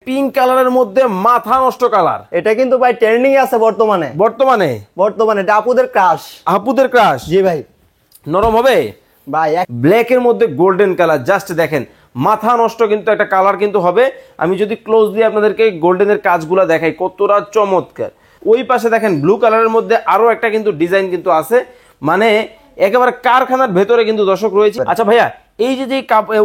Pink কালারের মধ্যে মাথা নষ্ট কালার। এটা কিন্তু ভাই ট্রেন্ডিং এ আছে বর্তমানে বর্তমানে এটা আপুদের ক্রাশ। জি ভাই, নরম হবে ভাই। ব্ল্যাক এর মধ্যে গোল্ডেন কালার, জাস্ট দেখেন মাথা নষ্ট কিন্তু একটা কালার কিন্তু হবে। আমি যদি ক্লোজলি আপনাদেরকে গোল্ডেনের কাজগুলো দেখাই কতটা চমৎকার। ওই পাশে দেখেন ব্লু কালারের মধ্যে আরো একটা কিন্তু ডিজাইন কিন্তু আছে, মানে একেবারে কারখানার ভেতরে কিন্তু দর্শক রয়েছে। আচ্ছা ভাইয়া, এই যে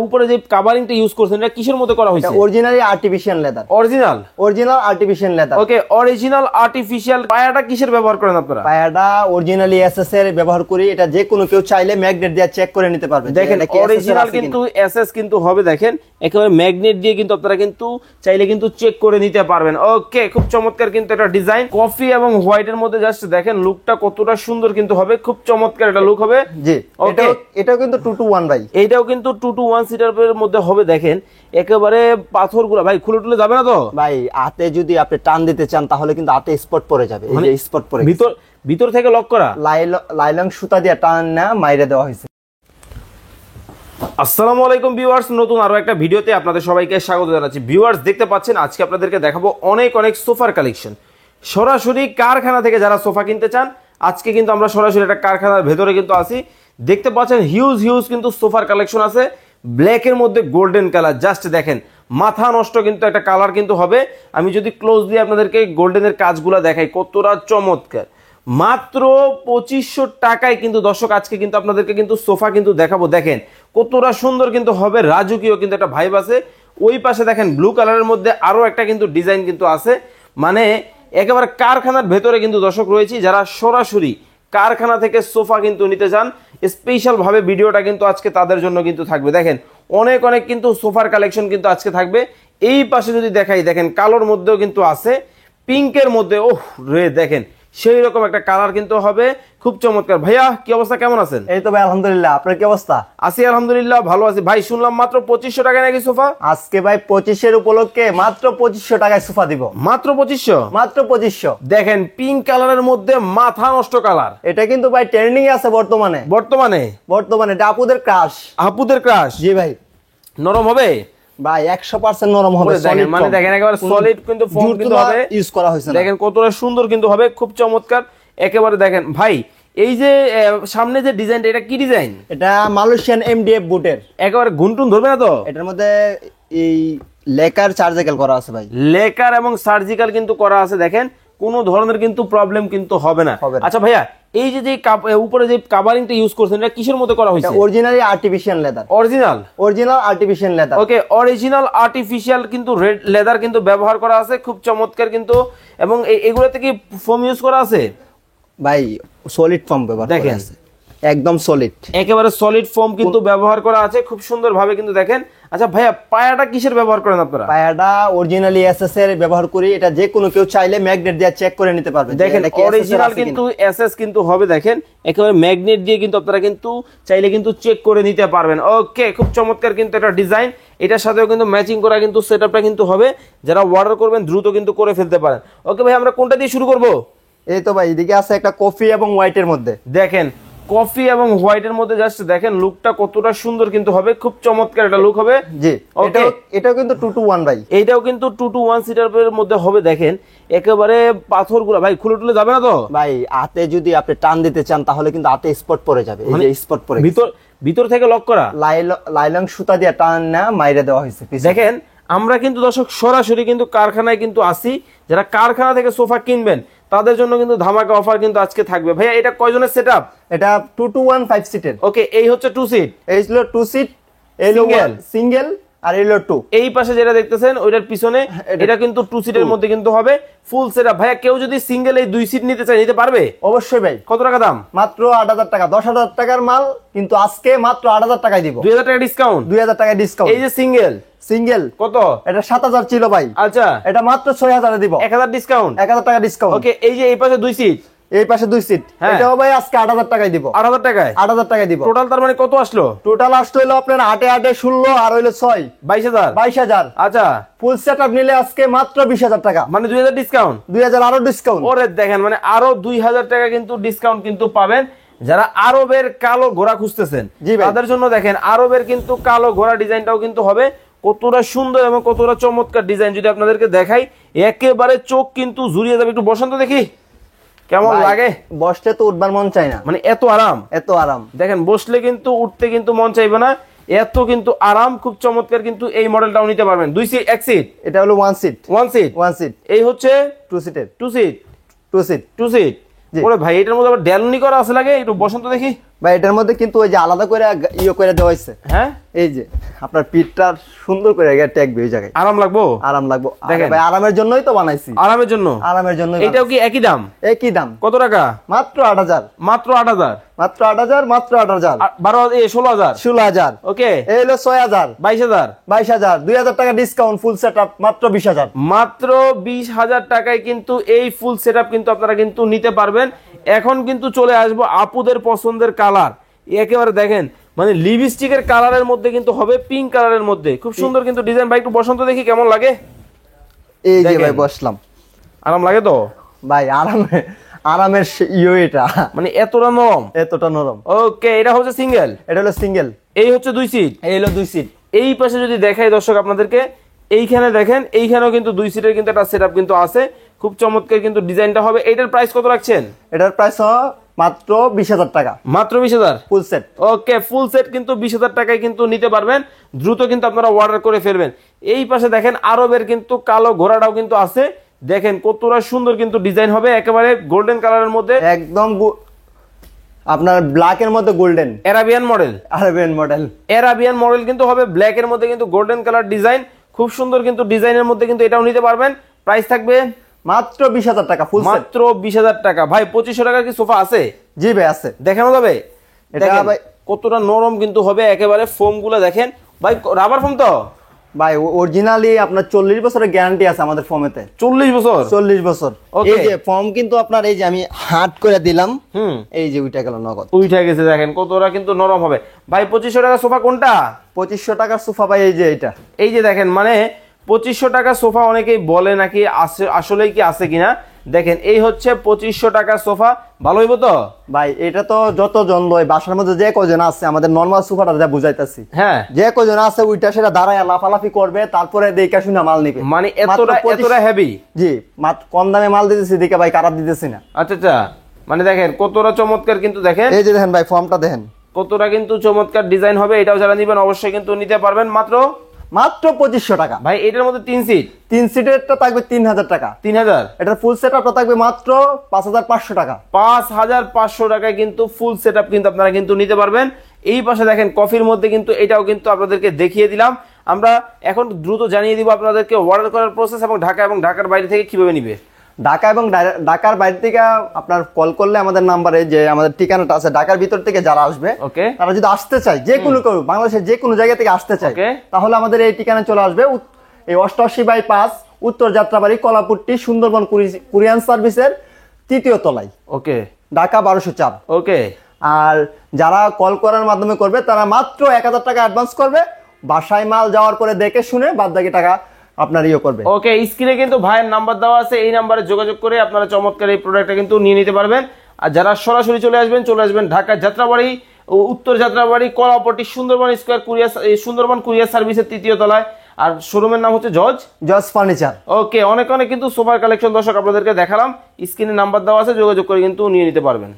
উপরে যে কাভারিংটা ইউজ করছেন এটা কিসের মধ্যে করা হয়েছে? Originally artificial leather. Original artificial leather. Okay, original artificial. পায়াটা কিসের ব্যবহার করেন আপনারা? পায়াটা অরিজিনালি এসএস এর ব্যবহার করি। এটা যে কোনো কেউ চাইলে ম্যাগনেট দিয়ে চেক করে নিতে পারবে। দেখেন অরিজিনাল কিন্তু এসএস কিন্তু হবে, দেখেন একেবারে ম্যাগনেট দিয়ে কিন্তু আপনারা কিন্তু চাইলে কিন্তু চেক করে নিতে পারবেন। ওকে, খুব চমৎকার কিন্তু এটা ডিজাইন। কফি এবং হোয়াইট এর মধ্যে জাস্ট দেখেন লুকটা কতটা সুন্দর কিন্তু হবে, খুব চমৎকার একটা লুক হবে। জি, এটাও কিন্তু 2 to 1 ভাই। এইটাও কিন্তু 2 to 1 সিটারের মধ্যে হবে। দেখেন একেবারে পাথরগুলো ভাই খুলে টুলে যাবে না তো ভাই? হাতে যদি আপনি টান দিতে চান তাহলে কিন্তু হাতে স্পট পড়ে যাবে। এই যে স্পট পড়ে ভিতর থেকে লক করা লাইলং সুতা দিয়ে টান না মাইরে দেওয়া হয়েছে। আসসালামু আলাইকুম ভিউয়ার্স, নতুন আরো একটা ভিডিওতে আপনাদের সবাইকে স্বাগত জানাচ্ছি। ভিউয়ার্স, দেখতে পাচ্ছেন আজকে আপনাদেরকে দেখাবো অনেক সোফার কালেকশন। সরাসরি কারখানা থেকে যারা সোফা কিনতে চান, আজকে কিন্তু আমরা সরাসরি একটা কারখানার ভেতরে কিন্তু আছি। দেখতে পাচ্ছেন হিউজ কিন্তু সোফার কালেকশন আছে। ব্ল্যাক এর মধ্যে গোল্ডেন কালার, জাস্ট দেখেন মাথা নষ্ট কিন্তু একটা কালার কিন্তু হবে। আমি যদি ক্লোজলি আপনাদেরকে গোল্ডেনের কাজগুলো দেখাই কতটা চমৎকার। মাত্র 2500 টাকায় কিন্তু দর্শক আজকে কিন্তু আপনাদেরকে কিন্তু সোফা কিন্তু দেখাবো। দেখেন কতটা সুন্দর কিন্তু হবে, রাজকীয় কিন্তু একটা ভাইব আছে। ওই পাশে দেখেন ব্লু কালারের মধ্যে আরো একটা কিন্তু ডিজাইন কিন্তু আছে, মানে একেবারে কারখানার ভেতরে কিন্তু দর্শক রয়েছে। যারা সরাসরি কারখানা থেকে সোফা কিন্তু নিতে চান, স্পেশাল ভাবে ভিডিওটা কিন্তু আজকে তাদের জন্য কিন্তু থাকবে। দেখেন অনেক কিন্তু সোফার কালেকশন কিন্তু আজকে থাকবে। এই পাশে যদি দেখাই, দেখেন কালোর মধ্যেও কিন্তু আছে, পিঙ্কের মধ্যে ওহ রে, দেখেন সেই রকম একটা কালার কিন্তু হবে, খুব চমৎকার। ভাইয়া কি অবস্থা, কেমন আছেন? এই তো ভাই আলহামদুলিল্লাহ, আপনার কি অবস্থা? আছি আলহামদুলিল্লাহ, ভালো আছি। ভাই শুনলাম মাত্র 2500 টাকায় নাকি সোফা? আজকে ভাই 25 উপলক্ষে মাত্র 2500 টাকায় সোফা দিব। মাত্র 2500? মাত্র 2500। দেখেন পিঙ্ক কালারের মধ্যে মাথা নষ্ট কালার। এটা কিন্তু ভাই ট্রেন্ডিং এ আছে বর্তমানে এটা আপুদের ক্রাশ। জি ভাই, নরম হবে ভাই, 100% নরম হবে। মানে দেখেন একেবারে সলিড কিন্তু ফোম কিন্তু হবে, ইউজ করা হয়েছে। দেখেন কতটা সুন্দর কিন্তু হবে, খুব চমৎকার একেবারে। দেখেন ভাই এই যে সামনে যে ডিজাইনটা, এটা কি ডিজাইন? এটা মালয়েশিয়ান এমডিএফ বুটের। একেবারে ঘুনটুন ধরবে না তো? এটার মধ্যে এই লেকার সার্জিক্যাল করা আছে ভাই। লেকার এবং সার্জিক্যাল কিন্তু করা আছে। দেখেন কোনো ধরনের কিন্তু প্রবলেম কিন্তু হবে না। আচ্ছা ভাইয়া, এই যে উপরে যে কাভারিংটা ইউজ করছেন এটা কিসের মধ্যে করা হয়েছে? Originally artificial leather. Original artificial leather. Okay, original artificial কিন্তু রেড লেদার কিন্তু ব্যবহার করা আছে, খুব চমৎকার কিন্তু। এবং এগুলোতে কি ফোম ইউজ করা আছে? ভাই সলিড ফোম ব্যবহার করা আছে, একদম সলিড, একেবারে সলিড ফোম কিন্তু ব্যবহার করা আছে, খুব সুন্দর ভাবে কিন্তু দেখেন। আচ্ছা ভাইয়া, পায়াটা কিসের ব্যবহার করেন আপনারা? পায়াটা অরিজিনালি এসএস এর ব্যবহার করি। এটা যে কোনো কেউ চাইলে ম্যাগনেট দিয়ে চেক করে নিতে পারবে। দেখেন অরিজিনাল কিন্তু এসএস কিন্তু হবে, দেখেন একেবারে ম্যাগনেট দিয়ে কিন্তু আপনারা কিন্তু চাইলে কিন্তু চেক করে নিতে পারবেন। ওকে, খুব চমৎকার কিন্তু এটা ডিজাইন। এটার সাথেও কিন্তু ম্যাচিং করা কিন্তু সেটআপটা কিন্তু হবে। যারা অর্ডার করবেন দ্রুত কিন্তু করে ফেলতে পারেন। ওকে ভাই, আমরা কোনটা দিয়ে শুরু করব? এই তো ভাই এদিকে আছে একটা কফি এবং হোয়াইটের মধ্যে। দেখেন কফি এবং হোয়াইটের মধ্যে জাস্ট দেখেন লুকটা কতটা সুন্দর কিন্তু হবে, খুব চমৎকার একটা লুক হবে। জি, এটাও কিন্তু 2 to 1 ভাই। এইটাও কিন্তু 2 to 1 সিটারের মধ্যে হবে। দেখেন একেবারে পাথরগুলো ভাই খুলে টুলে যাবে না তো? ভাই হাতে যদি আপনি টান দিতে চান তাহলে কিন্তু হাতে স্পট পড়ে যাবে। এই যে স্পট পড়ে, ভিতর থেকে লক করা লাইলং সুতা দিয়ে টান না মাইরে দেওয়া হয়েছে। দেখেন আমরা কিন্তু দর্শক সরাসরি কিন্তু কারখানায় কিন্তু আসি। যারা কারখানা থেকে সোফা কিনবেন তাদের জন্য কিন্তু ধামাকা অফার কিন্তু আজকে থাকবে। ভাইয়া এটা কয়জনের সেটআপ? এটা 2 to 1 5 সিটের। ওকে, এই হচ্ছে 2 সিট, এই হলো 2 সিট, এই হলো সিঙ্গেল আর এই হলো 2। এই পাশে যেটা দেখতেছেন ওইটার পিছনে এটা কিন্তু 2 সিটের মধ্যে কিন্তু হবে ফুল সেটআপ। ভাইয়া কেউ যদি সিঙ্গেল এই 2 সিট নিতে চায় নিতে পারবে? অবশ্যই ভাই। কত টাকা দাম? মাত্র 8000 টাকা। 10000 টাকার মাল কিন্তু আজকে মাত্র 8000 টাকায় দিব। 2000 টাকা ডিসকাউন্ট। 2000 টাকা ডিসকাউন্ট। এই যে সিঙ্গেল কত? এটা 7000 ছিল ভাই। আচ্ছা, এটা মাত্র 6000 এ দিব। 1000 ডিসকাউন্ট। 1000 টাকা ডিসকাউন্ট। ওকে, এই যে এই পাশে 2 সিট, এই পাশে 2 সিট, এটাও ভাই আজকে 8000 টাকায় দিব। 8000 টাকায়? 8000 টাকায় দিব। টোটাল তার মানে কত আসলো? টোটাল আসলো হলো আপনার 8 16 আর হলো 6 22000। 22000। আচ্ছা, ফুল সেটআপ নিলে আজকে মাত্র 20000 টাকা, মানে 2000 ডিসকাউন্ট। 2000 আরো ডিসকাউন্ট। ওরে দেখেন, মানে আরো 2000 টাকা কিন্তু ডিসকাউন্ট কিন্তু পাবেন। যারা আরবের কালো ঘোড়া খুঁজতেছেন তাদের জন্য দেখেন আরবের কিন্তু কালো ঘোড়া ডিজাইনটাও কিন্তু হবে, কতটা সুন্দর এবং কতটা চমৎকার ডিজাইন যদি আপনাদেরকে দেখাই, একেবারে চোখ কিন্তু জুড়িয়ে যাবে। একটু বসন্ত দেখি কেমন লাগে। বসতে তো উঠবার মন চাই না, মানে এত আরাম, এত আরাম। দেখেন বসলে কিন্তু উঠতে কিন্তু মন চাইবে না, এত কিন্তু আরাম, খুব চমৎকার। কিন্তু এই মডেলটাও নিতে পারবেন। 2 সিট 1 সিট, এটা হলো 1 সিট, 1 সিট, 1 সিট। এই হচ্ছে 2 সিটের, 2 সিট, 2 সিট, 2 সিট। জি। ওরে ভাই এটার মধ্যে আবার ড্যালনি করা আছে লাগে, একটু বসন্ত দেখি। ভাই এটার মধ্যে কিন্তু ওই যে আলাদা করে করে দেওয়া হয়েছে। হ্যাঁ, এই যে আপনার পিঠটা সুন্দর করে ট্যাগবে ওই জায়গায়, আরাম লাগবো, আরাম লাগবে। দেখেন ভাই আরামের জন্যই তো বানাইছি, আরামের জন্য, আরামের জন্য। এটাও কি একই দাম? একই দাম। কত টাকা? মাত্র 8000, মাত্র 8000, মাত্র 8000, মাত্র 8000। 16,000, 16000। ওকে, এই হলো 6000, 22,000, 22000, 2000 টাকা ডিসকাউন্ট, ফুল সেটআপ মাত্র 20000। মাত্র 20,000 টাকায় কিন্তু এই ফুল সেটআপ কিন্তু আপনারা কিন্তু নিতে পারবেন। এখন কিন্তু চলে আসবো আপুদের পছন্দের কালার। একেবারে দেখেন মানে লিপস্টিকের কালারের মধ্যে কিন্তু হবে পিঙ্ক কালারের মধ্যে, খুব সুন্দর কিন্তু ডিজাইন। ভাই একটু বসন্ত দেখি কেমন লাগে। এই যে দেখেন। ভাই বসলাম, আরাম লাগে তো ভাই আরামে, আরামের এটা মানে এতটা নরম। এতটা নরম। ওকে, এটা হচ্ছে সিঙ্গেল, এটা হলো সিঙ্গেল, এই হচ্ছে 2 সিট, এই হলো 2 সিট। এই পাশে যদি দেখাই দর্শক আপনাদেরকে, এইখানে দেখেন এইখানেও কিন্তু 2 সিটের কিন্তু একটা সেটআপ কিন্তু আছে, খুব চমৎকার কিন্তু ডিজাইনটা হবে। এটার প্রাইস কত রাখছেন? এটার প্রাইস মাত্র 20000 টাকা, মাত্র 20,000 ফুল সেট। ওকে, ফুল সেট কিন্তু 20,000 টাকায় কিন্তু নিতে পারবেন। দ্রুত কিন্তু আপনারা অর্ডার করে ফেলবেন। এই পাশে দেখেন আরবের কিন্তু কালো ঘোড়াটাও কিন্তু আছে, দেখেন কতটা সুন্দর কিন্তু ডিজাইন হবে, একেবারে গোল্ডেন কালারের মধ্যে, একদম আপনার ব্ল্যাক এর মধ্যে golden, Arabian model, Arabian model. Arabian model কিন্তু হবে ব্ল্যাক এর মধ্যে কিন্তু গোল্ডেন কালার ডিজাইন, খুব সুন্দর কিন্তু ডিজাইনের মধ্যে কিন্তু এটাও নিতে পারবেন। প্রাইস থাকবে মাত্র 20000 টাকা, ফুল সেট। মাত্র 20,000 টাকা। ভাই 2500 টাকার কি সোফা আছে? জি ভাই আছে, দেখানো যাবে? এটা দেখেন ভাই কতটা নরম কিন্তু হবে, একেবারে ফোম গুলো দেখেন ভাই, রাবার ফোম তো ভাই অরিজিনালি আপনার 40 বছরের গ্যারান্টি আছে আমাদের ফর্মেতে। 40 বছর? 40 বছর। Okay. এই যে ফর্ম কিন্তু আপনার এই যে আমি হাট করে দিলাম, হুম, এই যে উইটা গেল নগদ, উঠে গেছে, দেখেন কতটা কিন্তু নরম হবে। ভাই 2500 টাকা সোফা কোনটা? 2500 টাকার সোফা ভাই এই যে এটা। এই যে দেখেন মানে 2500 টাকা সোফা অনেকেই বলে নাকি আসলেই কি আছে কিনা, দেখেন এই হচ্ছে 2500 টাকার সোফা। ভালো হইব তো ভাই এটা তো যত জন লয় বাসার মধ্যে যে কজন আছে, আমাদের নরমাল সোফাটা যা বুঝাইতাছি, হ্যাঁ, যে কজন আছে ওইটা সেটা দাঁড়ায় লাফালাফি করবে, তারপরে দেখা শুনে মাল নিবে। মানে মাত্র এতটা 25 এতটা হেভি। জি, মাত্র কম দামে মাল দিতেছি দেখে ভাই খারাপ দিতেছি না। আচ্ছা আচ্ছা, মানে দেখেন কতটা চমৎকার কিন্তু, দেখেন এই যে দেখেন ভাই ফর্মটা দেখেন কতটা কিন্তু চমৎকার ডিজাইন হবে। এটাও যারা নিবেন অবশ্যই কিন্তু নিতে পারবেন মাত্র মাত্র 2500 টাকা। ভাই এটার মধ্যে 3 সিট, 3 সিটেরটা থাকবে 3000 টাকা, 3000, এটার ফুল সেটআপটা থাকবে মাত্র 5500 টাকা। 5500 টাকায় কিন্তু ফুল সেটআপ কিন্তু আপনারা কিন্তু নিতে পারবেন। এই পাশে দেখেন কফির মধ্যে কিন্তু এটাও কিন্তু আপনাদেরকে দেখিয়ে দিলাম। আমরা এখন দ্রুত জানিয়ে দিব আপনাদেরকে অর্ডার করার প্রসেস এবং ঢাকা এবং ঢাকার বাইরে থেকে কিভাবে নিবে। ঢাকা এবং ঢাকার বাইরে থেকে আপনার কল করলে আমাদের নাম্বারে যে আমাদের ঠিকানাটা আছে, ঢাকার ভিতর থেকে যারা আসবে ওকে, তারা যদি আসতে চায়, যে কোনো কেউ বাংলাদেশের যে কোনো জায়গা থেকে আসতে চায়, Okay. তাহলে আমাদের এই ঠিকানায় চলে আসবে। এই 88/5 উত্তর যাত্রাবাড়ি কলাপুট্টি সুন্দরবন কুরিয়ান সার্ভিসের 3য় তলায়, ওকে, ঢাকা 1204। ওকে, আর যারা কল করার মাধ্যমে করবে তারা মাত্র 1000 টাকা অ্যাডভান্স করবে, বাসায় মাল যাওয়ার পরে দেখে শুনে বাদ বাকি টাকা আপনার করবে। ওকে, স্ক্রিনে কিন্তু ভাইয়ের নাম্বার দেওয়া আছে, এই নাম্বারে যোগাযোগ করে আপনারা চমৎকার এই প্রোডাক্টটা কিন্তু নিয়ে নিতে পারবেন। আর যারা সরাসরি চলে আসবেন ঢাকা যাত্রাবাড়ি, উত্তর যাত্রাবাড়ি কলাপট্টি সুন্দরবন স্কয়ার সুন্দরবন কুরিয়ার সার্ভিসের 3য় তলায়। আর শোরুমের নাম হচ্ছে জজ ফার্নিচার। ওকে, অনেক অনেক কিন্তু সোফার কালেকশন দর্শক আপনাদেরকে দেখালাম, স্ক্রিনে নাম্বার দেওয়া আছে, যোগাযোগ করে কিন্তু নিয়ে নিতে পারবেন।